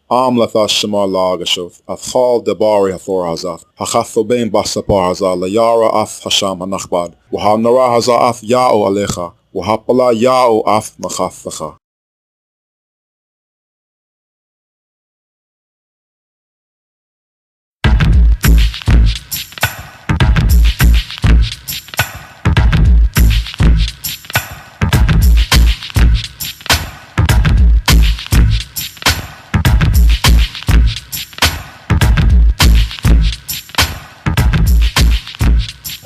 Latha Shamar Lagashoth, Athal Debari Hathor Hazath, Hachathobain Basapar Hazah, Layara Ath Hasham Hanachbad, Wahanara Hazah Ath Ya'o Alecha, Wahapala Ya'o Ath Machathacha.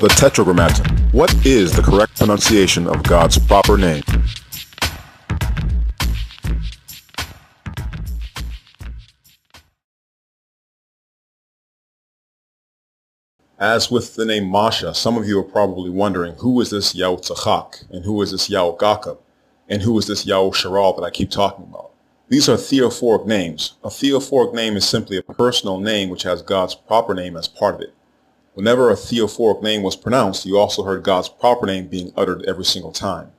The Tetragrammaton. What is the correct pronunciation of God's proper name? As with the name Masha, some of you are probably wondering, who is this YAHWEH and who is this YAHWEH GOCC and who is this YAHWEH Sharal that I keep talking about? These are theophoric names. A theophoric name is simply a personal name which has God's proper name as part of it. Whenever a theophoric name was pronounced, you also heard God's proper name being uttered every single time.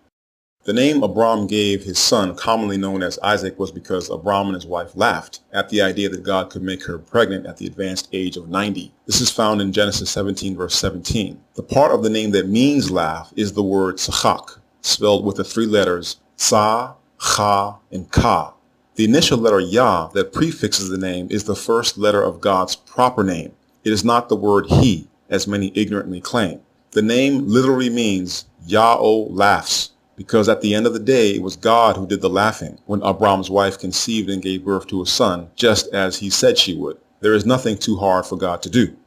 The name Abram gave his son, commonly known as Isaac, was because Abram and his wife laughed at the idea that God could make her pregnant at the advanced age of 90. This is found in Genesis 17, verse 17. The part of the name that means laugh is the word Tzachak, spelled with the three letters Sa, Cha, and Ka. The initial letter Yah that prefixes the name is the first letter of God's proper name. It is not the word he, as many ignorantly claim. The name literally means Yah-O laughs, because at the end of the day, it was God who did the laughing when Abram's wife conceived and gave birth to a son, just as he said she would. There is nothing too hard for God to do.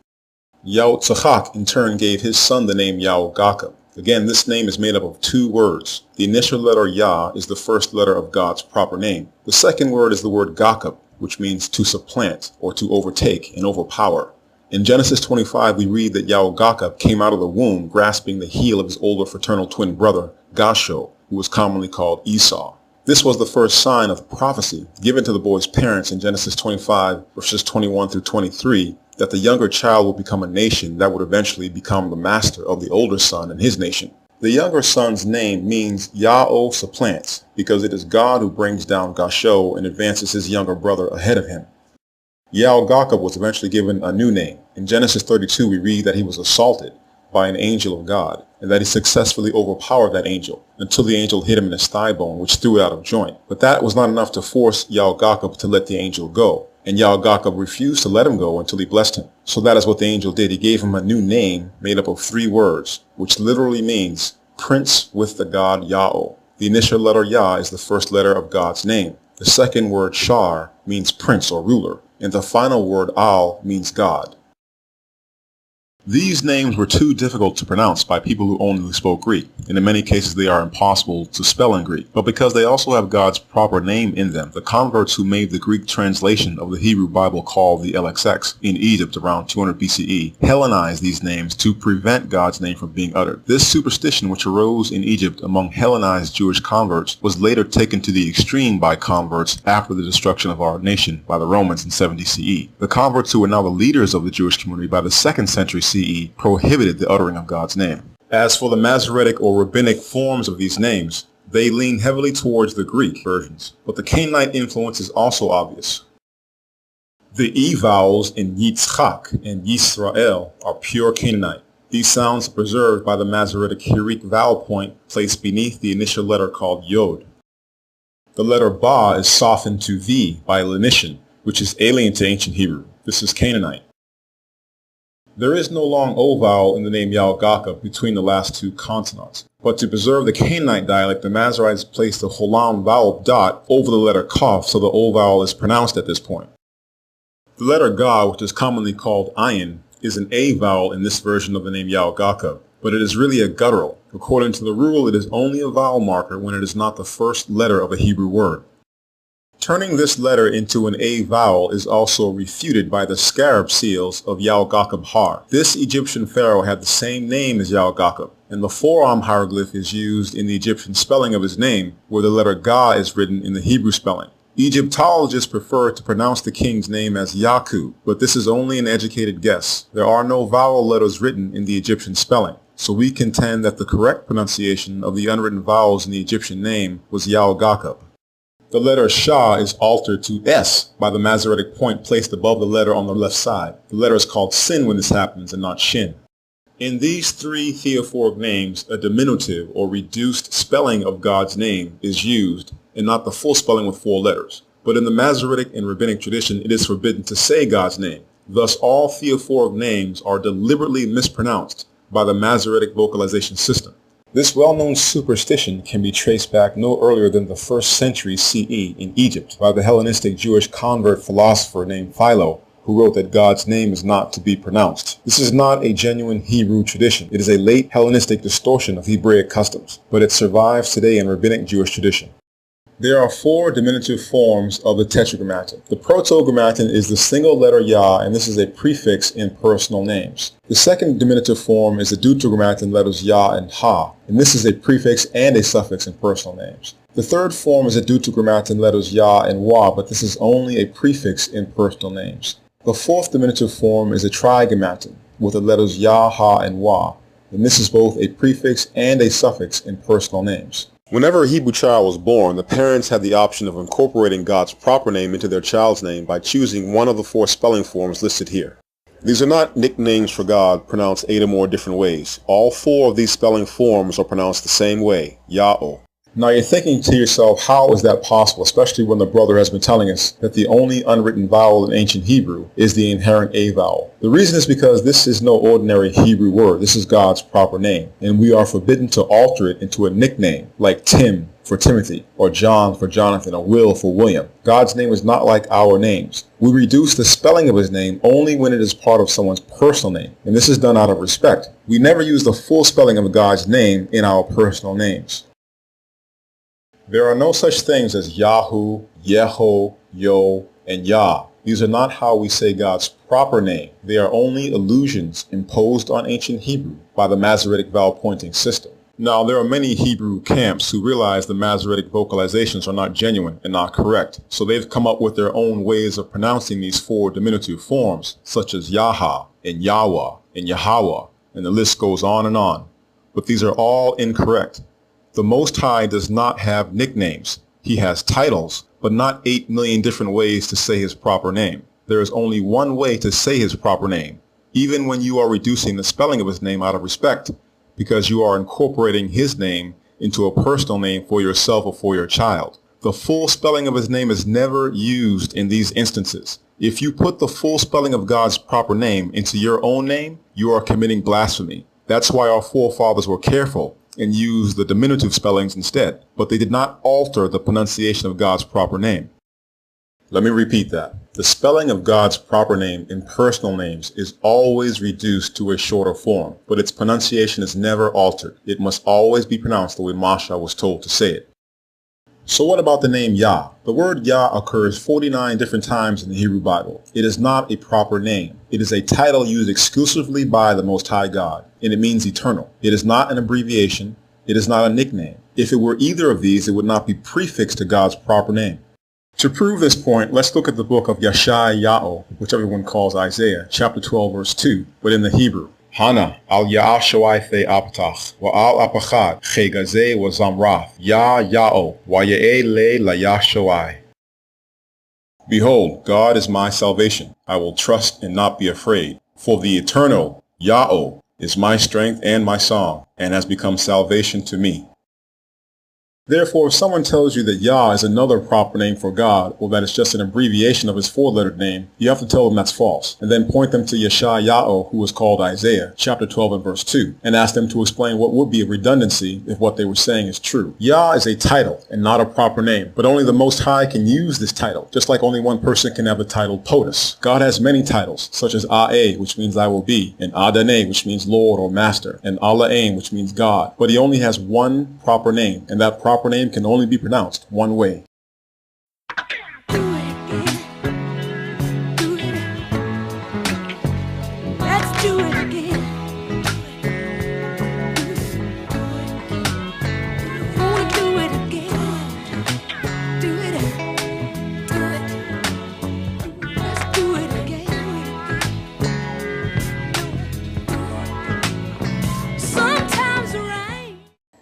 YAHWEH in turn gave his son the name YAHWEH GOCC. Again, this name is made up of two words. The initial letter Yah is the first letter of God's proper name. The second word is the word GOCC, which means to supplant or to overtake and overpower. In Genesis 25, we read that YAHWEH GOCC came out of the womb grasping the heel of his older fraternal twin brother, Gasho, who was commonly called Esau. This was the first sign of prophecy given to the boy's parents in Genesis 25, verses 21 through 23, that the younger child would become a nation that would eventually become the master of the older son and his nation. The younger son's name means Yah-O supplants, because it is God who brings down Gasho and advances his younger brother ahead of him. YAHWEH GOCC was eventually given a new name. In Genesis 32, we read that he was assaulted by an angel of God, and that he successfully overpowered that angel until the angel hit him in his thigh bone, which threw it out of joint. But that was not enough to force YAHWEH GOCC to let the angel go, and YAHWEH GOCC refused to let him go until he blessed him. So that is what the angel did. He gave him a new name made up of three words, which literally means Prince with the God Yah-O. The initial letter Yah is the first letter of God's name. The second word Shar means prince or ruler, and the final word Al means God. These names were too difficult to pronounce by people who only spoke Greek, and in many cases they are impossible to spell in Greek. But because they also have God's proper name in them, the converts who made the Greek translation of the Hebrew Bible called the LXX in Egypt around 200 BCE Hellenized these names to prevent God's name from being uttered. This superstition, which arose in Egypt among Hellenized Jewish converts, was later taken to the extreme by converts after the destruction of our nation by the Romans in 70 CE. The converts who were now the leaders of the Jewish community by the 2nd century CE prohibited the uttering of God's name. As for the Masoretic or rabbinic forms of these names, they lean heavily towards the Greek versions, but the Canaanite influence is also obvious. The E vowels in Yitzchak and Yisrael are pure Canaanite. These sounds are preserved by the Masoretic Hirik vowel point placed beneath the initial letter called Yod. The letter Ba is softened to V by lenition, which is alien to ancient Hebrew. This is Canaanite. There is no long O vowel in the name YAHWEH GOCC between the last two consonants. But to preserve the Canaanite dialect, the Masoretes placed the Holam vowel dot over the letter Kaf, so the O vowel is pronounced at this point. The letter Ga, which is commonly called Ayin, is an A vowel in this version of the name YAHWEH GOCC, but it is really a guttural. According to the rule, it is only a vowel marker when it is not the first letter of a Hebrew word. Turning this letter into an A vowel is also refuted by the scarab seals of YAHWEH GOCC Har. This Egyptian pharaoh had the same name as YAHWEH GOCC, and the forearm hieroglyph is used in the Egyptian spelling of his name, where the letter Ga is written in the Hebrew spelling. Egyptologists prefer to pronounce the king's name as Yaku, but this is only an educated guess. There are no vowel letters written in the Egyptian spelling, so we contend that the correct pronunciation of the unwritten vowels in the Egyptian name was YAHWEH GOCC. The letter Shah is altered to S by the Masoretic point placed above the letter on the left side. The letter is called Sin when this happens and not Shin. In these three Theophoric names, a diminutive or reduced spelling of God's name is used and not the full spelling with 4 letters. But in the Masoretic and Rabbinic tradition, it is forbidden to say God's name. Thus, all Theophoric names are deliberately mispronounced by the Masoretic vocalization system. This well-known superstition can be traced back no earlier than the 1st century CE in Egypt by the Hellenistic Jewish convert philosopher named Philo, who wrote that God's name is not to be pronounced. This is not a genuine Hebrew tradition. It is a late Hellenistic distortion of Hebraic customs, but it survives today in Rabbinic Jewish tradition. There are 4 diminutive forms of the Tetragrammaton. The Proto-Grammaton is the single letter Yah, and this is a prefix in personal names. The second diminutive form is the Deuterogrammaton letters Yah and Ha, and this is a prefix and a suffix in personal names. The third form is the Deuterogrammaton letters Yah and Wah, but this is only a prefix in personal names. The fourth diminutive form is a Trigammaton with the letters Yah, Ha, and Wah, and this is both a prefix and a suffix in personal names. Whenever a Hebrew child was born, the parents had the option of incorporating God's proper name into their child's name by choosing one of the 4 spelling forms listed here. These are not nicknames for God pronounced 8 or more different ways. All 4 of these spelling forms are pronounced the same way, Yah-oh. Now you're thinking to yourself, how is that possible, especially when the brother has been telling us that the only unwritten vowel in ancient Hebrew is the inherent A vowel. The reason is because this is no ordinary Hebrew word. This is God's proper name, and we are forbidden to alter it into a nickname like Tim for Timothy, or John for Jonathan, or Will for William. God's name is not like our names. We reduce the spelling of his name only when it is part of someone's personal name, and this is done out of respect. We never use the full spelling of God's name in our personal names. There are no such things as Yahu, Yeho, Yo, and Yah. These are not how we say God's proper name. They are only allusions imposed on ancient Hebrew by the Masoretic vowel pointing system. Now, there are many Hebrew camps who realize the Masoretic vocalizations are not genuine and not correct, so they've come up with their own ways of pronouncing these 4 diminutive forms, such as Yaha, and YAHWEH, and YAHWAH, and the list goes on and on. But these are all incorrect. The Most High does not have nicknames. He has titles, but not 8 million different ways to say his proper name. There is only one way to say his proper name, even when you are reducing the spelling of his name out of respect, because you are incorporating his name into a personal name for yourself or for your child. The full spelling of his name is never used in these instances. If you put the full spelling of God's proper name into your own name, you are committing blasphemy. That's why our forefathers were careful and used the diminutive spellings instead, but they did not alter the pronunciation of God's proper name. Let me repeat that. The spelling of God's proper name in personal names is always reduced to a shorter form, but its pronunciation is never altered. It must always be pronounced the way Moshe was told to say it. So what about the name Yah? The word Yah occurs 49 different times in the Hebrew Bible. It is not a proper name. It is a title used exclusively by the Most High God, and it means eternal. It is not an abbreviation. It is not a nickname. If it were either of these, it would not be prefixed to God's proper name. To prove this point, let's look at the book of Yeshayahu, which everyone calls Isaiah, chapter 12, verse 2, but in the Hebrew. Hana al Ya'ashoai the apatach wa al apachad chegaze wa zamrath ya ya'o wa ya'e le la yashoai. Behold, God is my salvation. I will trust and not be afraid. For the eternal Ya'o is my strength and my song, and has become salvation to me. Therefore, if someone tells you that Yah is another proper name for God, or that it's just an abbreviation of his 4-lettered name, you have to tell them that's false, and then point them to Yeshayahu, who was called Isaiah, chapter 12 and verse 2, and ask them to explain what would be a redundancy if what they were saying is true. Yah is a title and not a proper name, but only the Most High can use this title, just like only one person can have the title POTUS. God has many titles, such as A'eh, which means I will be, and Adonai, which means Lord or Master, and Elohim, which means God, but he only has one proper name, and that proper name can only be pronounced one way.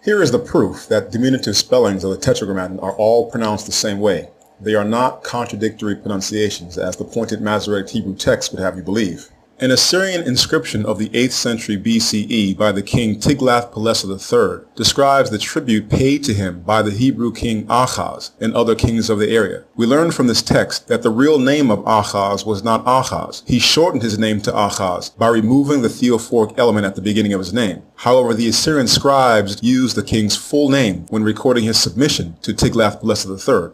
Here is the proof that diminutive spellings of the Tetragrammaton are all pronounced the same way. They are not contradictory pronunciations, as the pointed Masoretic Hebrew text would have you believe. An Assyrian inscription of the 8th century BCE by the king Tiglath-Pileser III describes the tribute paid to him by the Hebrew king Ahaz and other kings of the area. We learn from this text that the real name of Ahaz was not Ahaz. He shortened his name to Ahaz by removing the Theophoric element at the beginning of his name. However, the Assyrian scribes used the king's full name when recording his submission to Tiglath-Pileser III.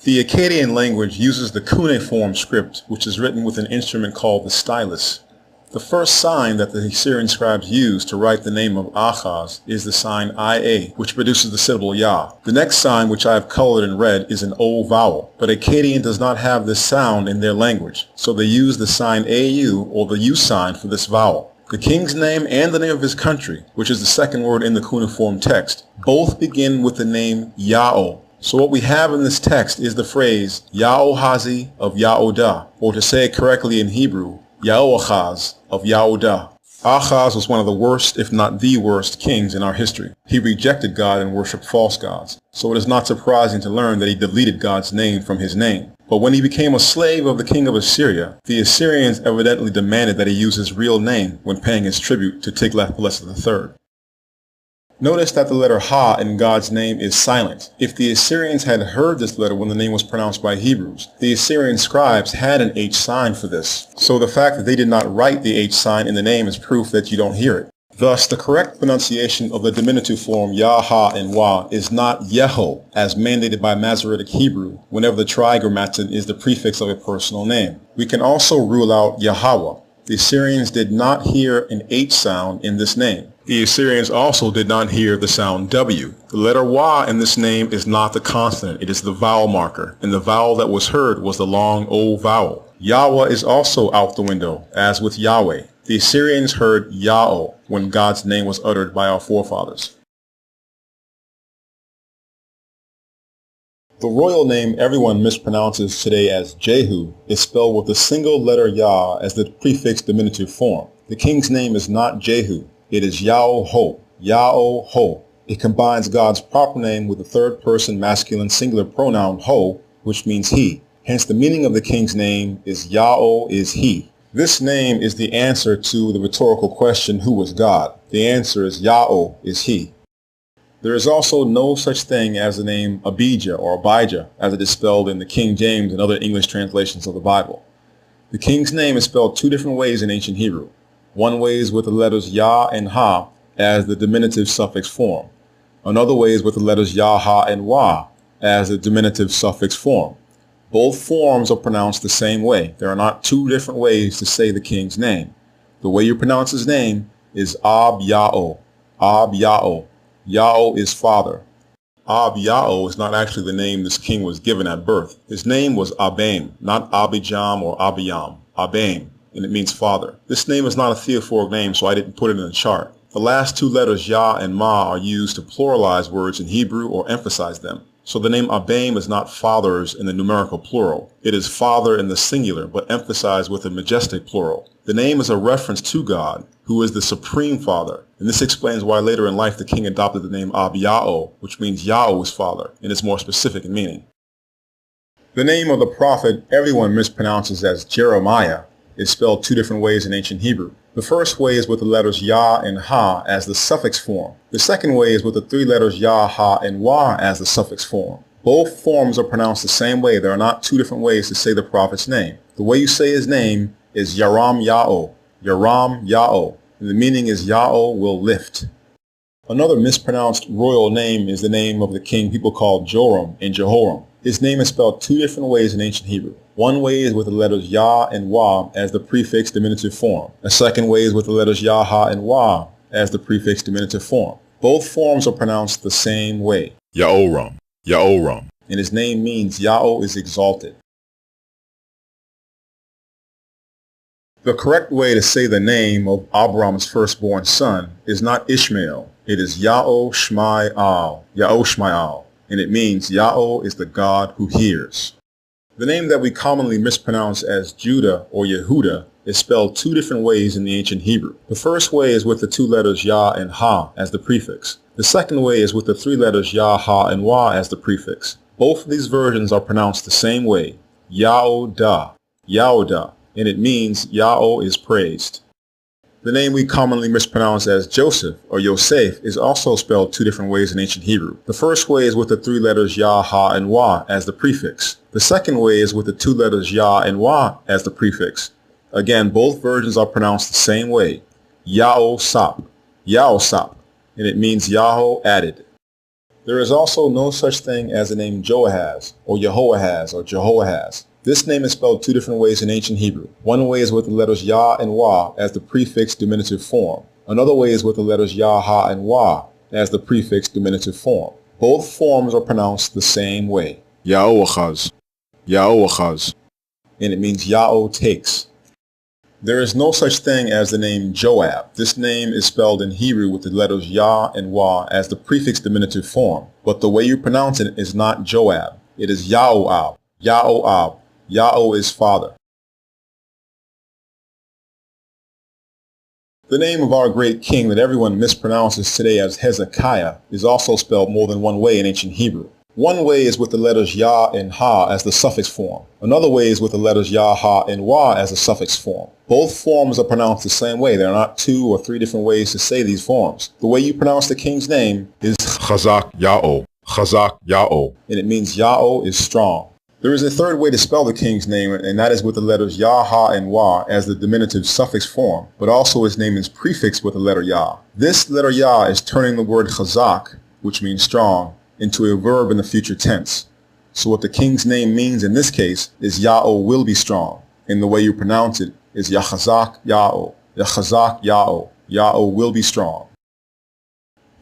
The Akkadian language uses the cuneiform script, which is written with an instrument called the stylus. The first sign that the Assyrian scribes used to write the name of Ahaz is the sign IA, which produces the syllable Yah. The next sign, which I have colored in red, is an O vowel, but Akkadian does not have this sound in their language, so they use the sign AU, or the U sign, for this vowel. The king's name and the name of his country, which is the second word in the cuneiform text, both begin with the name Ya'o. So what we have in this text is the phrase YAHWEH of Yahudah, or to say it correctly in Hebrew, YAHWEH of Yahudah. Ahaz was one of the worst, if not the worst, kings in our history. He rejected God and worshipped false gods. So it is not surprising to learn that he deleted God's name from his name. But when he became a slave of the king of Assyria, the Assyrians evidently demanded that he use his real name when paying his tribute to Tiglath-Pileser III. Notice that the letter Ha in God's name is silent. If the Assyrians had heard this letter when the name was pronounced by Hebrews, the Assyrian scribes had an H sign for this. So the fact that they did not write the H sign in the name is proof that you don't hear it. Thus, the correct pronunciation of the diminutive form Yah, Ha, and Wah is not Yeho, as mandated by Masoretic Hebrew whenever the Tetragrammaton is the prefix of a personal name. We can also rule out YAHWEH. The Assyrians did not hear an H sound in this name. The Assyrians also did not hear the sound W. The letter Wah in this name is not the consonant, it is the vowel marker, and the vowel that was heard was the long O vowel. Yahweh is also out the window, as with Yahweh. The Assyrians heard Ya'o when God's name was uttered by our forefathers. The royal name everyone mispronounces today as Jehu is spelled with the single letter Yah as the prefix diminutive form. The king's name is not Jehu. It is Yao-ho, Yao-ho. It combines God's proper name with the third person masculine singular pronoun ho, which means he. Hence the meaning of the king's name is Yao is he. This name is the answer to the rhetorical question, who is God? The answer is Yao is he. There is also no such thing as the name Abijah or Abijah as it is spelled in the King James and other English translations of the Bible. The king's name is spelled two different ways in ancient Hebrew. One way is with the letters Yah and Ha as the diminutive suffix form. Another way is with the letters Yah, Ha, and Wah as the diminutive suffix form. Both forms are pronounced the same way. There are not two different ways to say the king's name. The way you pronounce his name is Ab-Ya'o. Ab-Ya'o. Ya'o is father. Ab-Ya'o is not actually the name this king was given at birth. His name was Abaim, not Abijam or Abiyam. Abaim, and it means father. This name is not a Theophoric name, so I didn't put it in the chart. The last two letters Yah and Ma are used to pluralize words in Hebrew or emphasize them. So the name Abaim is not fathers in the numerical plural. It is father in the singular, but emphasized with a majestic plural. The name is a reference to God, who is the supreme father. And this explains why later in life the king adopted the name Ab-Ya'o, which means Ya'o is father, and is more specific in meaning. The name of the prophet everyone mispronounces as Jeremiah is spelled two different ways in ancient Hebrew. The first way is with the letters Yah and Ha as the suffix form. The second way is with the three letters Yah, Ha, and Wah as the suffix form. Both forms are pronounced the same way. There are not two different ways to say the prophet's name. The way you say his name is Yaram Ya'o, Yaram Ya'o, and the meaning is Ya'o will lift. Another mispronounced royal name is the name of the king people call Joram and Jehoram. His name is spelled two different ways in ancient Hebrew. One way is with the letters Yah and Wah as the prefix diminutive form. The second way is with the letters Yah, Ha, and Wah as the prefix diminutive form. Both forms are pronounced the same way. Yaoram, Yaoram. And his name means Ya'o is exalted. The correct way to say the name of Abram's firstborn son is not Ishmael. It is Ya'o Shma'al, Ya'o Shma'al, and it means Ya'o is the God who hears. The name that we commonly mispronounce as Judah or Yehuda is spelled two different ways in the ancient Hebrew. The first way is with the two letters Yah and Ha as the prefix. The second way is with the three letters Yah, Ha, and Wah as the prefix. Both of these versions are pronounced the same way, Yaodah, Yaodah, and it means Yahweh is praised. The name we commonly mispronounce as Joseph or Yosef is also spelled two different ways in ancient Hebrew. The first way is with the three letters Yah, Ha, and Wah as the prefix. The second way is with the two letters Yah and Wah as the prefix. Again, both versions are pronounced the same way, Yahosap, Yahosap, and it means Yahweh added. There is also no such thing as the name Joahaz or Yehoahaz or Jehoahaz. This name is spelled two different ways in ancient Hebrew. One way is with the letters Yah and Wah as the prefix diminutive form. Another way is with the letters Yah, Ha, and Wah as the prefix diminutive form. Both forms are pronounced the same way, Yahoahaz, Yahoahaz, and it means Yahweh takes. There is no such thing as the name Joab. This name is spelled in Hebrew with the letters Yah and Wah as the prefix diminutive form, but the way you pronounce it is not Joab. It is Yahoab, Yahoab. Yahweh is Father. The name of our great king that everyone mispronounces today as Hezekiah is also spelled more than one way in ancient Hebrew. One way is with the letters Yah and Ha as the suffix form. Another way is with the letters Yah, Ha, and Wah as the suffix form. Both forms are pronounced the same way. There are not two or three different ways to say these forms. The way you pronounce the king's name is Chazak Yahweh, Chazak Yahweh, and it means Yahweh is strong. There is a third way to spell the king's name, and that is with the letters Yah, Ha, and Wah as the diminutive suffix form, but also his name is prefixed with the letter Yah. This letter Yah is turning the word Chazak, which means strong, into a verb in the future tense. So what the king's name means in this case is Yahweh will be strong, and the way you pronounce it is Yachazak Yahweh, Yachazak Yahweh, Yahweh will be strong.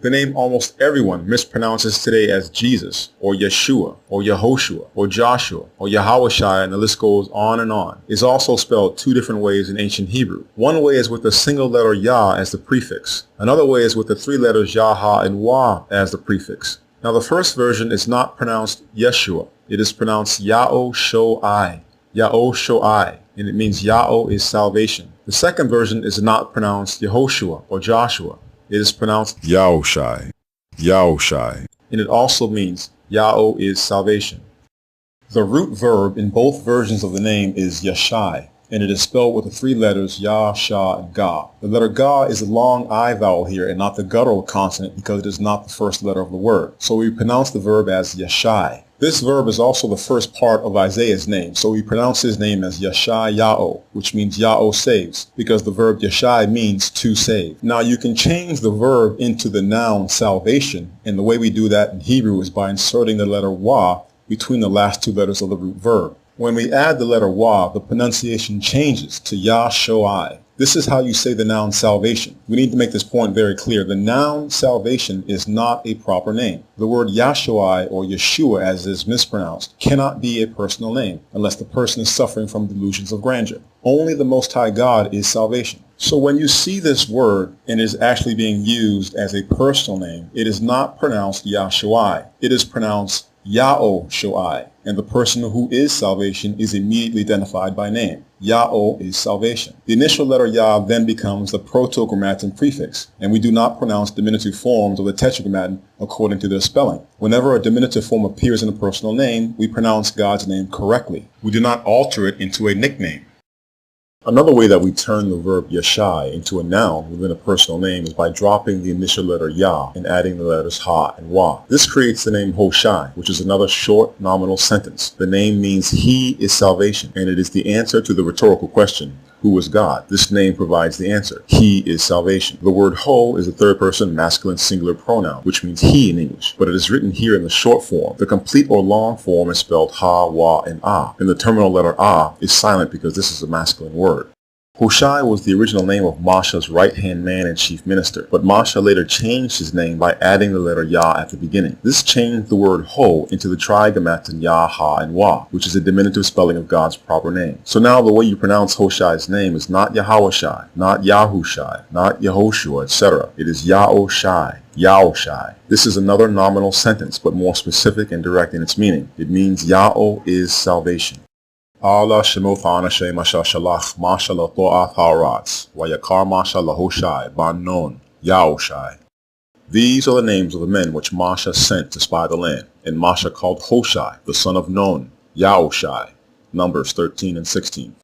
The name almost everyone mispronounces today as Jesus, or Yeshua, or Yehoshua, or Joshua, or Yahawah, and the list goes on, is also spelled two different ways in ancient Hebrew. One way is with the single letter Yah as the prefix. Another way is with the three letters Yah, Ha, and Wah as the prefix. Now the first version is not pronounced Yeshua. It is pronounced Yaho-Sho-I, Yaho-Sho-I, and it means Yahweh is salvation. The second version is not pronounced Yehoshua or Joshua. It is pronounced Yahushai, Yahushai, and it also means Yahweh is salvation. The root verb in both versions of the name is Yashai, and it is spelled with the three letters Yah, Shah, and Ga. The letter Ga is a long I vowel here and not the guttural consonant because it is not the first letter of the word. So we pronounce the verb as Yashai. This verb is also the first part of Isaiah's name, so we pronounce his name as Yashai Yahweh, which means Yahweh saves, because the verb Yashai means to save. Now you can change the verb into the noun salvation, and the way we do that in Hebrew is by inserting the letter Wah between the last two letters of the root verb. When we add the letter Wah, the pronunciation changes to Yah-Sho-I. This is how you say the noun salvation. We need to make this point very clear. The noun salvation is not a proper name. The word Yahshua or Yeshua, as is mispronounced, cannot be a personal name unless the person is suffering from delusions of grandeur. Only the Most High God is salvation. So when you see this word and it is actually being used as a personal name, it is not pronounced Yahshua. It is pronounced Yaho-Shoai, and the person who is salvation is immediately identified by name. Yahweh is salvation. The initial letter Yah then becomes the Proto-Grammaton prefix, and we do not pronounce diminutive forms of the Tetragrammaton according to their spelling. Whenever a diminutive form appears in a personal name, we pronounce God's name correctly. We do not alter it into a nickname. Another way that we turn the verb Yashai into a noun within a personal name is by dropping the initial letter Yah and adding the letters Ha and Wah. This creates the name Hoshai, which is another short nominal sentence. The name means He is salvation, and it is the answer to the rhetorical question, who is God? This name provides the answer. He is salvation. The word Ho is a third person masculine singular pronoun, which means he in English, but it is written here in the short form. The complete or long form is spelled Ha, Wah, and Ah, and the terminal letter Ah is silent because this is a masculine word. Hoshai was the original name of Masha's right-hand man and chief minister, but Masha later changed his name by adding the letter Yah at the beginning. This changed the word Ho into the Trigammaton Yah, Ha, and Wah, which is a diminutive spelling of God's proper name. So now the way you pronounce Hoshai's name is not Yahawah, not Yahushai, not Yehoshua, etc. It is Yahoshai, Yahoshai. This is another nominal sentence, but more specific and direct in its meaning. It means Yahweh is salvation. Allah Shemothan Hashem Masha Shalach Masha Lato'ath Ha'aratz Wayakar Masha Lahoshai Ban Non Yahushai. These are the names of the men which Masha sent to spy the land, and Masha called Hoshai, the son of Non, Yahushai. Numbers 13 and 16.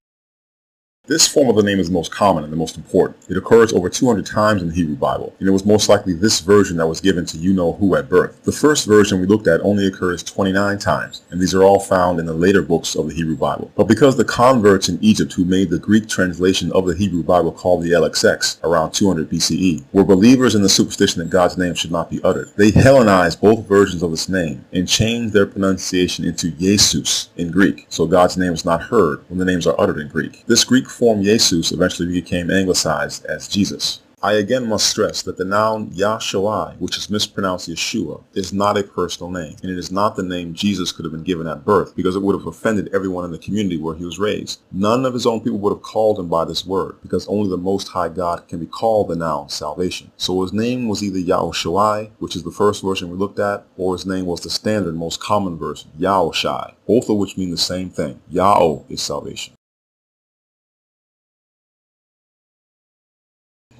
This form of the name is the most common and the most important. It occurs over 200 times in the Hebrew Bible, and it was most likely this version that was given to you-know-who at birth. The first version we looked at only occurs 29 times, and these are all found in the later books of the Hebrew Bible. But because the converts in Egypt who made the Greek translation of the Hebrew Bible called the LXX around 200 BCE were believers in the superstition that God's name should not be uttered, they Hellenized both versions of this name and changed their pronunciation into Jesus in Greek, so God's name is not heard when the names are uttered in Greek. This Greek form Jesus eventually became anglicized as Jesus. I again must stress that the noun Yahshua, which is mispronounced Yeshua, is not a personal name, and it is not the name Jesus could have been given at birth, because it would have offended everyone in the community where he was raised. None of his own people would have called him by this word, because only the Most High God can be called the noun salvation. So his name was either Yahushua, which is the first version we looked at, or his name was the standard, most common version, Yahushai, both of which mean the same thing. Yahweh is salvation.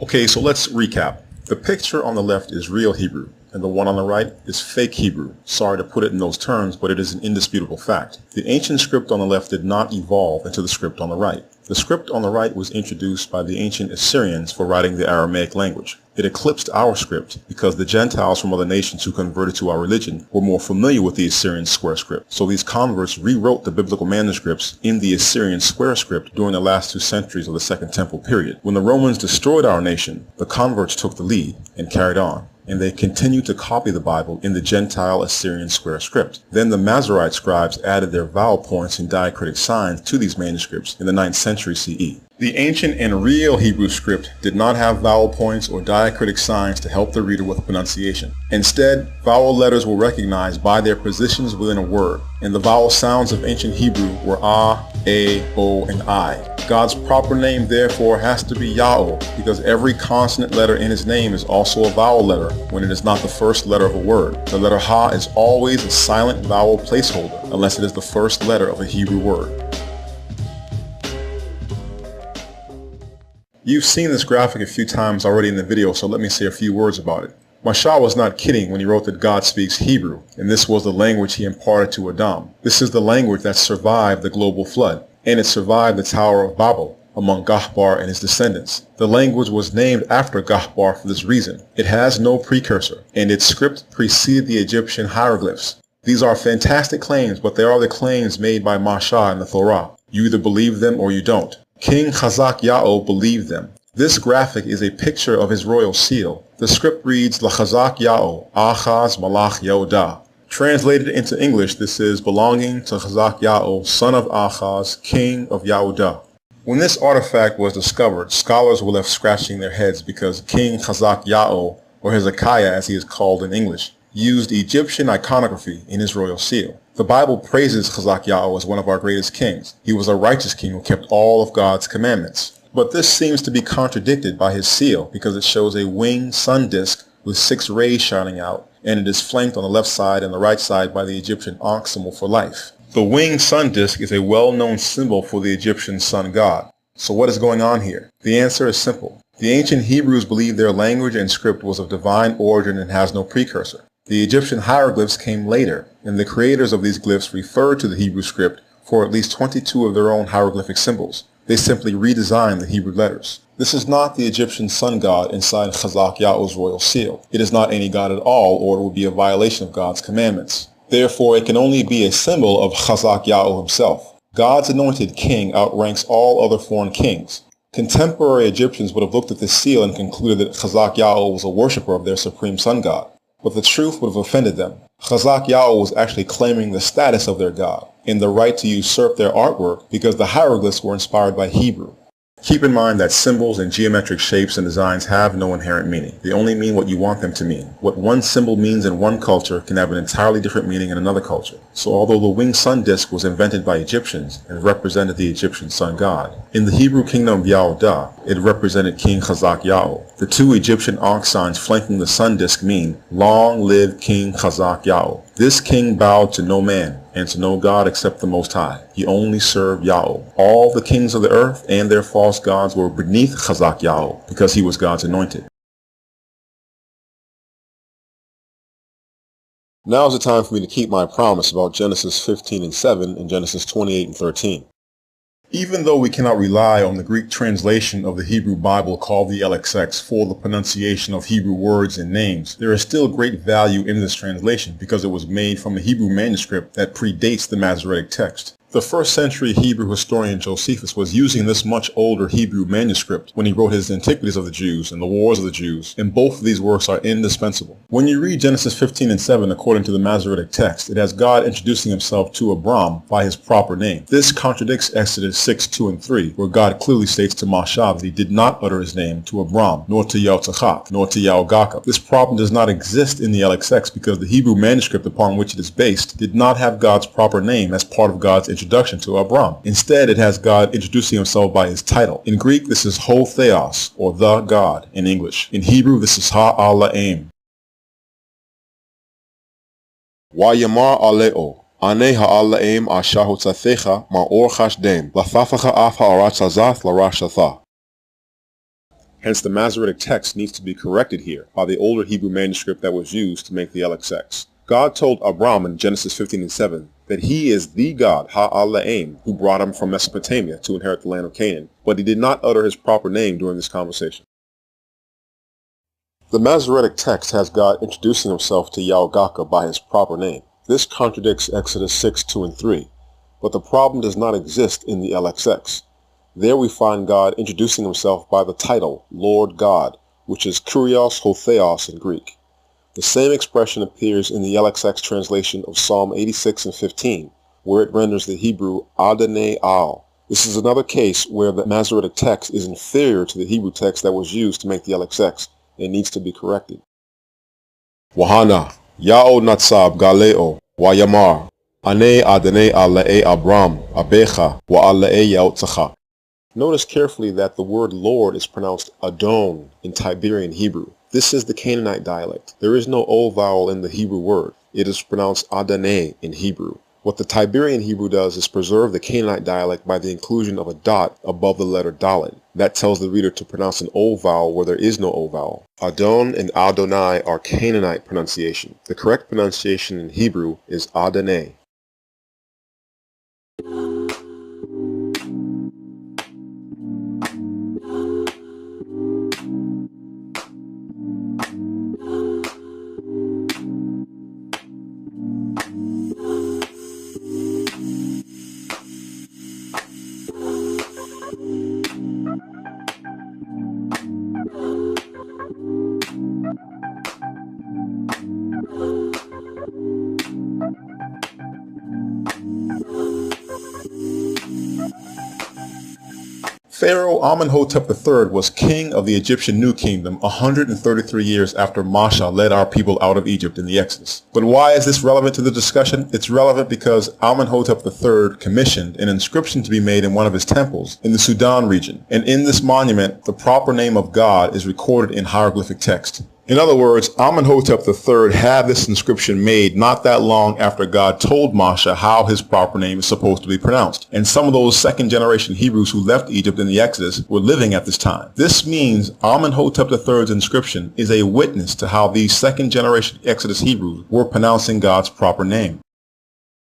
Okay, so let's recap. The picture on the left is real Hebrew, and the one on the right is fake Hebrew. Sorry to put it in those terms, but it is an indisputable fact. The ancient script on the left did not evolve into the script on the right. The script on the right was introduced by the ancient Assyrians for writing the Aramaic language. It eclipsed our script because the Gentiles from other nations who converted to our religion were more familiar with the Assyrian square script. So these converts rewrote the biblical manuscripts in the Assyrian square script during the last 2 centuries of the Second Temple period. When the Romans destroyed our nation, the converts took the lead and carried on, and they continued to copy the Bible in the Gentile Assyrian square script. Then the Masorite scribes added their vowel points and diacritic signs to these manuscripts in the 9th century CE. The ancient and real Hebrew script did not have vowel points or diacritic signs to help the reader with pronunciation. Instead, vowel letters were recognized by their positions within a word, and the vowel sounds of ancient Hebrew were ah, a, o, and I. God's proper name therefore has to be Yahweh, because every consonant letter in his name is also a vowel letter when it is not the first letter of a word. The letter Ha is always a silent vowel placeholder unless it is the first letter of a Hebrew word. You've seen this graphic a few times already in the video, so let me say a few words about it. Masha was not kidding when he wrote that God speaks Hebrew, and this was the language he imparted to Adam. This is the language that survived the global flood, and it survived the Tower of Babel among Gahbar and his descendants. The language was named after Gahbar for this reason. It has no precursor, and its script preceded the Egyptian hieroglyphs. These are fantastic claims, but they are the claims made by Masha in the Torah. You either believe them or you don't. King Hezekiah believed them. This graphic is a picture of his royal seal. The script reads, Hezekiah, Achaz Malach Yehudah. Translated into English, this is belonging to Hezekiah, son of Achaz, king of Yehudah. When this artifact was discovered, scholars were left scratching their heads because King Hezekiah, or Hezekiah as he is called in English, used Egyptian iconography in his royal seal. The Bible praises Hezekiah as one of our greatest kings. He was a righteous king who kept all of God's commandments. But this seems to be contradicted by his seal because it shows a winged sun disk with 6 rays shining out, and it is flanked on the left side and the right side by the Egyptian Ankh symbol for life. The winged sun disk is a well-known symbol for the Egyptian sun god. So what is going on here? The answer is simple. The ancient Hebrews believed their language and script was of divine origin and has no precursor. The Egyptian hieroglyphs came later, and the creators of these glyphs referred to the Hebrew script for at least 22 of their own hieroglyphic symbols. They simply redesigned the Hebrew letters. This is not the Egyptian sun god inside Hezekiah's royal seal. It is not any god at all, or it would be a violation of God's commandments. Therefore, it can only be a symbol of Hezekiah himself. God's anointed king outranks all other foreign kings. Contemporary Egyptians would have looked at this seal and concluded that Hezekiah was a worshiper of their supreme sun god. But the truth would have offended them. Hezekiah was actually claiming the status of their god and the right to usurp their artwork because the hieroglyphs were inspired by Hebrew. Keep in mind that symbols and geometric shapes and designs have no inherent meaning. They only mean what you want them to mean. What one symbol means in one culture can have an entirely different meaning in another culture. So although the winged sun disk was invented by Egyptians and represented the Egyptian sun god, in the Hebrew kingdom of Yehudah, it represented King Hezekiah. The 2 Egyptian Ankh signs flanking the sun disk mean, Long live King Hezekiah. This king bowed to no man and to no god except the Most High. He only served Yahweh. All the kings of the earth and their false gods were beneath Chazak Yahweh because he was God's anointed. Now is the time for me to keep my promise about Genesis 15 and 7 and Genesis 28 and 13. Even though we cannot rely on the Greek translation of the Hebrew Bible called the LXX for the pronunciation of Hebrew words and names, there is still great value in this translation because it was made from a Hebrew manuscript that predates the Masoretic text. The first century Hebrew historian Josephus was using this much older Hebrew manuscript when he wrote his Antiquities of the Jews and the Wars of the Jews, and both of these works are indispensable. When you read Genesis 15 and 7 according to the Masoretic text, it has God introducing himself to Abram by his proper name. This contradicts Exodus 6, 2 and 3, where God clearly states to Mashah that he did not utter his name to Abram, nor to YAHWEH, nor to YAHWEH. This problem does not exist in the LXX because the Hebrew manuscript upon which it is based did not have God's proper name as part of God's introduction to Abram. Instead, it has God introducing himself by his title. In Greek, this is Ho Theos, or the God in English. In Hebrew, this is Ha-Allah-Aim. Wayamar aleo. Ane ha'alaim ashahotzathecha ma'or chashdem. Lafafacha af ha'aratzazath larashatha. Hence, the Masoretic text needs to be corrected here by the older Hebrew manuscript that was used to make the LXX. God told Abram in Genesis 15 and 7 that he is the God, Ha-Allah-Aim, who brought him from Mesopotamia to inherit the land of Canaan, but he did not utter his proper name during this conversation. The Masoretic text has God introducing himself to YAHWEH by his proper name. This contradicts Exodus 6, 2 and 3, but the problem does not exist in the LXX. There we find God introducing himself by the title, Lord God, which is Kurios Ho Theos in Greek. The same expression appears in the LXX translation of Psalm 86 and 15, where it renders the Hebrew Adonai Al. This is another case where the Masoretic text is inferior to the Hebrew text that was used to make the LXX and needs to be corrected. Wahana. Ya'o natsab galeo. Wayamar. Ane Adonai alae Abram. Abecha. Wa alae Yaotzacha. Notice carefully that the word Lord is pronounced Adon in Tiberian Hebrew. This is the Canaanite dialect. There is no O vowel in the Hebrew word. It is pronounced Adonai in Hebrew. What the Tiberian Hebrew does is preserve the Canaanite dialect by the inclusion of a dot above the letter Dalet. That tells the reader to pronounce an O vowel where there is no O vowel. Adon and Adonai are Canaanite pronunciation. The correct pronunciation in Hebrew is Adonai. Pharaoh Amenhotep III was king of the Egyptian New Kingdom 133 years after Mashah led our people out of Egypt in the Exodus. But why is this relevant to the discussion? It's relevant because Amenhotep III commissioned an inscription to be made in one of his temples in the Sudan region. And in this monument, the proper name of God is recorded in hieroglyphic text. In other words, Amenhotep III had this inscription made not that long after God told Mashah how his proper name is supposed to be pronounced. And some of those second-generation Hebrews who left Egypt in the Exodus were living at this time. This means Amenhotep III's inscription is a witness to how these second-generation Exodus Hebrews were pronouncing God's proper name.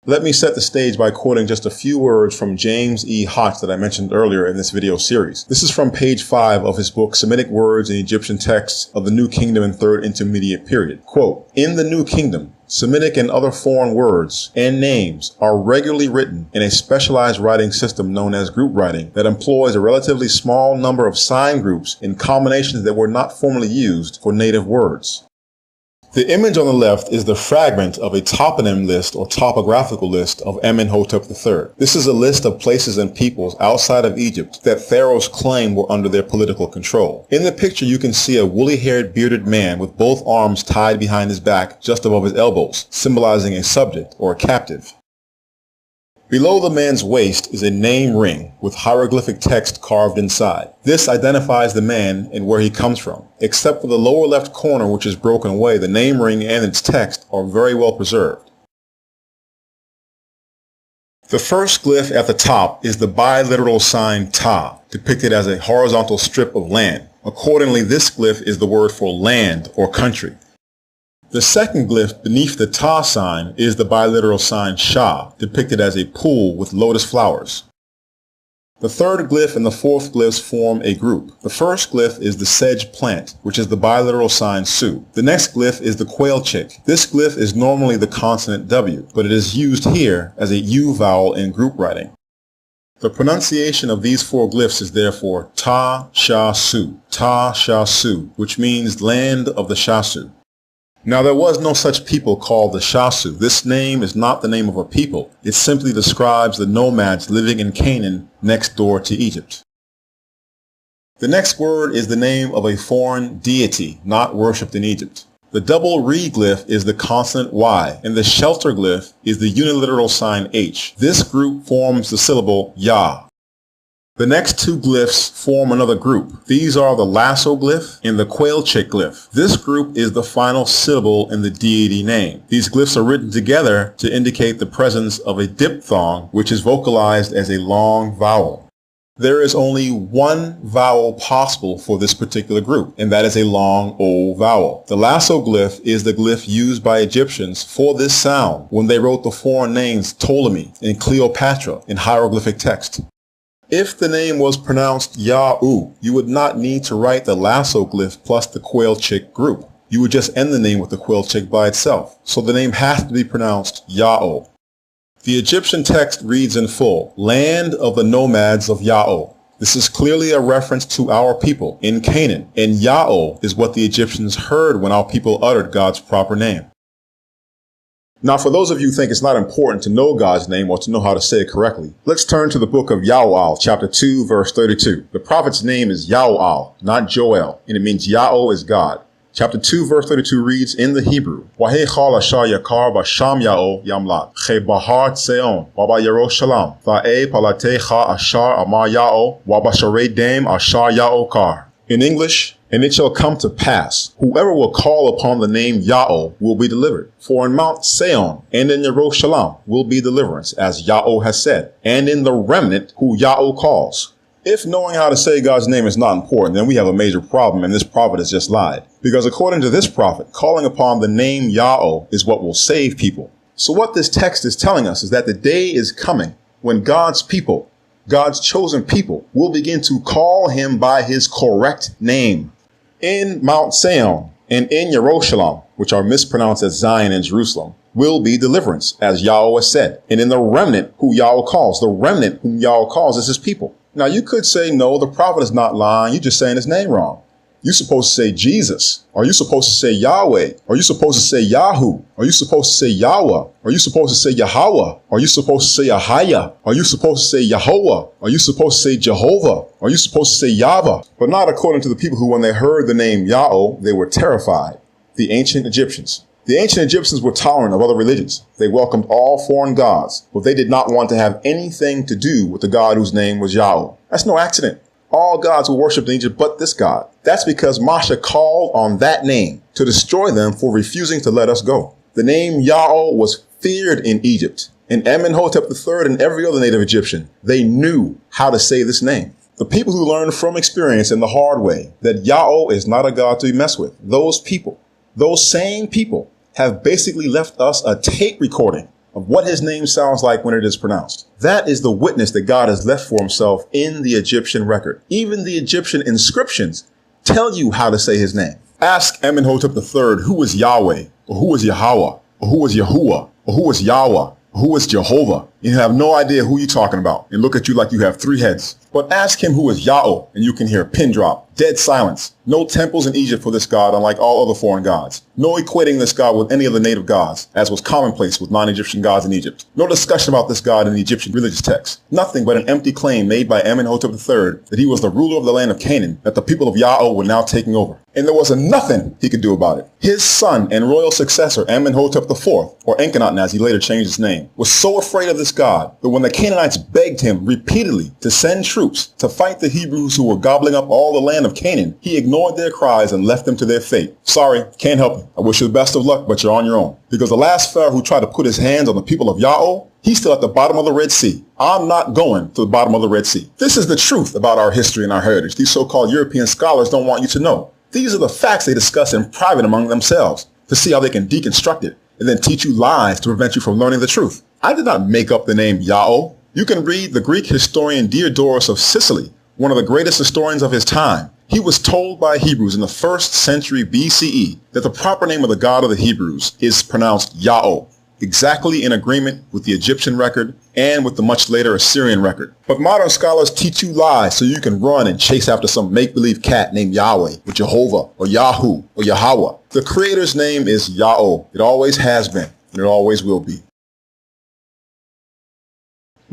Let me set the stage by quoting just a few words from James E. Hodge that I mentioned earlier in this video series. This is from page 5 of his book, Semitic Words in Egyptian Texts of the New Kingdom and Third Intermediate Period. Quote, "In the New Kingdom, Semitic and other foreign words and names are regularly written in a specialized writing system known as group writing that employs a relatively small number of sign groups in combinations that were not formerly used for native words." The image on the left is the fragment of a toponym list or topographical list of Amenhotep III. This is a list of places and peoples outside of Egypt that pharaohs claim were under their political control. In the picture you can see a woolly-haired bearded man with both arms tied behind his back just above his elbows, symbolizing a subject or a captive. Below the man's waist is a name ring with hieroglyphic text carved inside. This identifies the man and where he comes from. Except for the lower left corner, which is broken away, the name ring and its text are very well preserved. The first glyph at the top is the biliteral sign Ta, depicted as a horizontal strip of land. Accordingly, this glyph is the word for land or country. The second glyph beneath the Ta sign is the biliteral sign Sha, depicted as a pool with lotus flowers. The third glyph and the fourth glyphs form a group. The first glyph is the sedge plant, which is the biliteral sign Su. The next glyph is the quail chick. This glyph is normally the consonant W, but it is used here as a U vowel in group writing. The pronunciation of these four glyphs is therefore Ta Sha Su, Ta Sha Su, which means land of the Shasu. Now, there was no such people called the Shasu. This name is not the name of a people. It simply describes the nomads living in Canaan next door to Egypt. The next word is the name of a foreign deity not worshipped in Egypt. The double Re glyph is the consonant Y, and the shelter glyph is the uniliteral sign H. This group forms the syllable Yah. The next two glyphs form another group. These are the lasso glyph and the quail chick glyph. This group is the final syllable in the deity name. These glyphs are written together to indicate the presence of a diphthong, which is vocalized as a long vowel. There is only one vowel possible for this particular group, and that is a long O vowel. The lasso glyph is the glyph used by Egyptians for this sound when they wrote the foreign names Ptolemy and Cleopatra in hieroglyphic text. If the name was pronounced Ya'u, you would not need to write the lasso glyph plus the quail chick group. You would just end the name with the quail chick by itself. So the name has to be pronounced Ya'o. The Egyptian text reads in full, land of the nomads of Ya'o. This is clearly a reference to our people in Canaan, and Ya'o is what the Egyptians heard when our people uttered God's proper name. Now, for those of you who think it's not important to know God's name or to know how to say it correctly, let's turn to the book of YAHWEH, chapter 2, verse 32. The prophet's name is YAHWEH, not Joel, and it means Ya'o is God. Chapter 2, verse 32 reads in the Hebrew, YAHWEH AHAYAH b'sham Ya'o yamlat, Bahar Tseon, Waba Yerushalayim, Va'e Palatecha Ashar Amar Ya'o, Waba Sharei Dame Ashar Ya'o Kar. In English, and it shall come to pass, whoever will call upon the name Ya'o will be delivered. For in Mount Seon and in Yerushalayim will be deliverance, as Ya'o has said, and in the remnant who Ya'o calls. If knowing how to say God's name is not important, then we have a major problem, and this prophet has just lied. Because according to this prophet, calling upon the name Ya'o is what will save people. So what this text is telling us is that the day is coming when God's people, God's chosen people, will begin to call him by his correct name. In Mount Seon and in Yerushalayim, which are mispronounced as Zion and Jerusalem, will be deliverance, as Yahweh has said. And in the remnant who Yahweh calls, the remnant whom Yahweh calls is his people. Now you could say, no, the prophet is not lying. You're just saying his name wrong. You're supposed to say Jesus. Are you supposed to say Yahweh? Are you supposed to say Yahu? Are you supposed to say Yahweh? Are you supposed to say Yahawah? Are you supposed to say Ahayah? Are you supposed to say Yahweh? Are you supposed to say Jehovah? Are you supposed to say Yahweh? But not according to the people who, when they heard the name Ya'o, they were terrified. The ancient Egyptians. The ancient Egyptians were tolerant of other religions. They welcomed all foreign gods, but they did not want to have anything to do with the God whose name was Yahweh. That's no accident. All gods were worshipped in Egypt but this God. That's because Masha called on that name to destroy them for refusing to let us go. The name Ya'o was feared in Egypt. And Amenhotep III and every other native Egyptian, they knew how to say this name. The people who learned from experience in the hard way that Ya'o is not a God to be messed with, those people, those same people have basically left us a tape recording of what his name sounds like when it is pronounced. That is the witness that God has left for himself in the Egyptian record. Even the Egyptian inscriptions tell you how to say his name. Ask Amenhotep III who is Yahweh, or who is YAHWEH, or who is Yahuwah, or who is Yahweh, or who is Jehovah. You have no idea who you're talking about and look at you like you have three heads. But ask him who is Ya'o, and you can hear a pin drop, dead silence. No temples in Egypt for this god, unlike all other foreign gods. No equating this god with any of the native gods, as was commonplace with non-Egyptian gods in Egypt. No discussion about this god in the Egyptian religious texts. Nothing but an empty claim made by Amenhotep III that he was the ruler of the land of Canaan, that the people of Ya'o were now taking over. And there was nothing he could do about it. His son and royal successor, Amenhotep IV, or Enkinnatan as he later changed his name, was so afraid of this against God. But when the Canaanites begged him repeatedly to send troops to fight the Hebrews who were gobbling up all the land of Canaan, he ignored their cries and left them to their fate. Sorry, can't help you. I wish you the best of luck, but you're on your own. Because the last Pharaoh who tried to put his hands on the people of Yahweh, he's still at the bottom of the Red Sea. I'm not going to the bottom of the Red Sea. This is the truth about our history and our heritage. These so-called European scholars don't want you to know. These are the facts they discuss in private among themselves to see how they can deconstruct it and then teach you lies to prevent you from learning the truth. I did not make up the name Yahweh. You can read the Greek historian Diodorus of Sicily, one of the greatest historians of his time. He was told by Hebrews in the 1st century BCE that the proper name of the God of the Hebrews is pronounced Yahweh, exactly in agreement with the Egyptian record and with the much later Assyrian record. But modern scholars teach you lies so you can run and chase after some make-believe cat named Yahweh or Jehovah or Yahu or Yahawah. The Creator's name is Yahweh. It always has been and it always will be.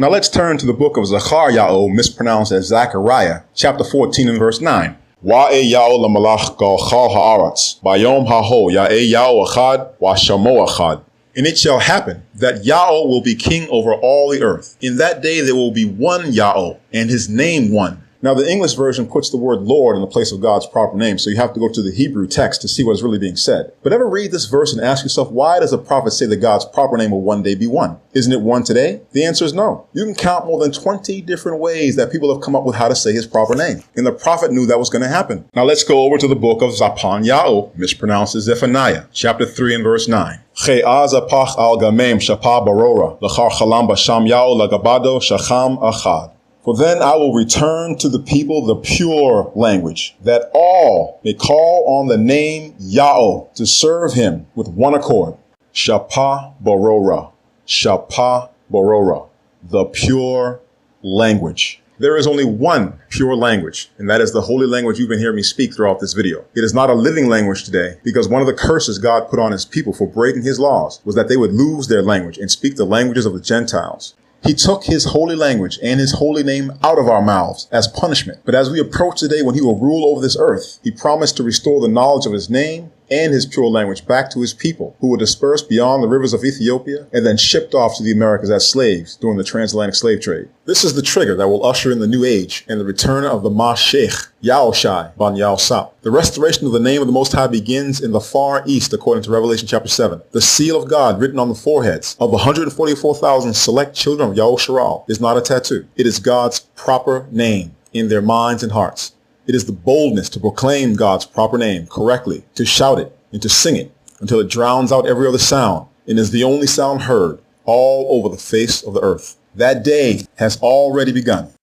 Now let's turn to the book of Zechariah, mispronounced as Zechariah, chapter 14 and verse 9. YAHWEH AHAYAH GOCC ha'aretz, bayom haho YAHWEH AHAYAH wa shamo echad. And it shall happen that Yahweh will be king over all the earth. In that day there will be one Yahweh, and his name one. Now the English version puts the word Lord in the place of God's proper name, so you have to go to the Hebrew text to see what is really being said. But ever read this verse and ask yourself, why does the prophet say that God's proper name will one day be one? Isn't it one today? The answer is no. You can count more than 20 different ways that people have come up with how to say his proper name. And the prophet knew that was going to happen. Now let's go over to the book of Zaphan, mispronounced as Zephaniah, chapter 3 and verse 9. Che'azapach al gamem shapa barora, l'char chalam basham Yahweh lagabado shacham achad. For then I will return to the people the pure language, that all may call on the name Yahweh to serve him with one accord. Shapa barora, shapa barora, the pure language. There is only one pure language, and that is the holy language you've been hearing me speak throughout this video. It is not a living language today, because one of the curses God put on his people for breaking his laws was that they would lose their language and speak the languages of the Gentiles. He took his holy language and his holy name out of our mouths as punishment. But as we approach the day when he will rule over this earth, he promised to restore the knowledge of his name and his pure language back to his people, who were dispersed beyond the rivers of Ethiopia and then shipped off to the Americas as slaves during the transatlantic slave trade. This is the trigger that will usher in the new age and the return of the Mashiach, Yahushai ban Yahusap. The restoration of the name of the Most High begins in the far east, according to Revelation chapter 7. The seal of God written on the foreheads of 144,000 select children of Yahusharal is not a tattoo. It is God's proper name in their minds and hearts. It is the boldness to proclaim God's proper name correctly, to shout it and to sing it until it drowns out every other sound and is the only sound heard all over the face of the earth. That day has already begun.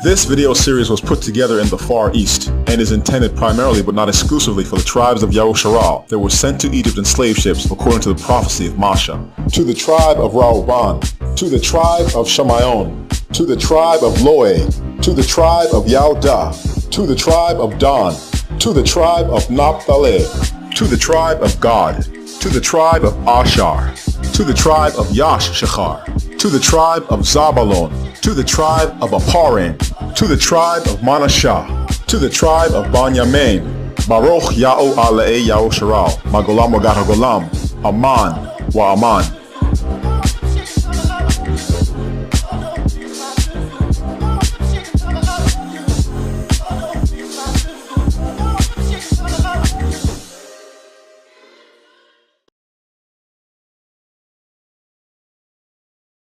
This video series was put together in the Far East and is intended primarily but not exclusively for the tribes of Yahusharal that were sent to Egypt in slave ships according to the prophecy of Masha. To the tribe of Rauban, to the tribe of Shamayon, to the tribe of Loe, to the tribe of Yaudah, to the tribe of Dan, to the tribe of Naphtali, to the tribe of Gad, to the tribe of Ashar, to the tribe of Yashshachar, to the tribe of Zabalon, to the tribe of Aparim, to the tribe of Manasseh, to the tribe of Banyamin, Baruch Yahweh Ahayah Yahusharal, Magolam wa Gad Hagolam, Aman wa Aman.